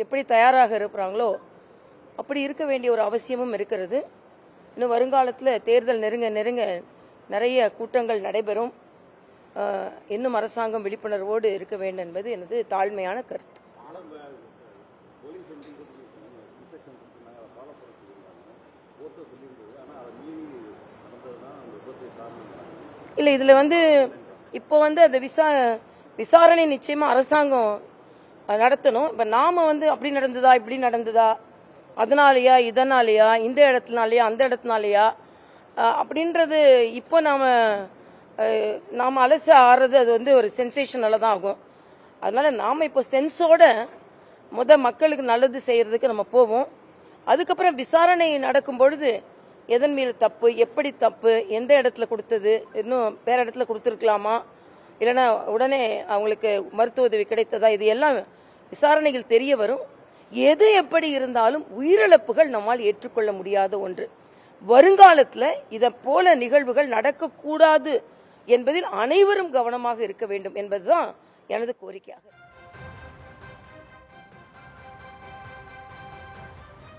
எப்படி தயாராக இருக்கிறாங்களோ அப்படி இருக்க வேண்டிய ஒரு அவசியமும் இருக்கிறது. இன்னும் வருங்காலத்தில் தேர்தல் நெருங்க நெருங்க நிறைய கூட்டங்கள் நடைபெறும். இன்னும் அரசாங்கம் விழிப்புணர்வோடு இருக்க வேண்டும் என்பது எனது தாழ்மையான கருத்து. இல்லை, இதில் இப்போ அந்த விசாரணை நிச்சயமா அரசாங்கம் நடத்தணும். இப்போ நாம அப்படி நடந்ததா இப்படி நடந்ததா, அதனாலயா இதனாலயா, இந்த இடத்துனாலயா அந்த இடத்துனாலயா அப்படின்றது இப்போ நாம அலச ஆறுறது அது ஒரு சென்சேஷனால தான் ஆகும். அதனால நாம இப்போ சென்ஸோட மக்களுக்கு நல்லது செய்யறதுக்கு நம்ம போவோம். அதுக்கப்புறம் விசாரணை நடக்கும் பொழுது எதன் மீது தப்பு, எப்படி தப்பு, எந்த இடத்துல கொடுத்தது, இன்னும் வேற இடத்துல கொடுத்துருக்கலாமா, இல்லைன்னா உடனே அவங்களுக்கு மருத்துவ உதவி கிடைத்ததா, இது எல்லாம் விசாரணைகள் தெரிய வரும். எது எப்படி இருந்தாலும் உயிரிழப்புகள் நம்மால் ஏற்றுக்கொள்ள முடியாத ஒன்று. வருங்காலத்தில் இதை போல நிகழ்வுகள் நடக்கக்கூடாது என்பதில் அனைவரும் கவனமாக இருக்க வேண்டும் என்பதுதான் எனது கோரிக்கையாக.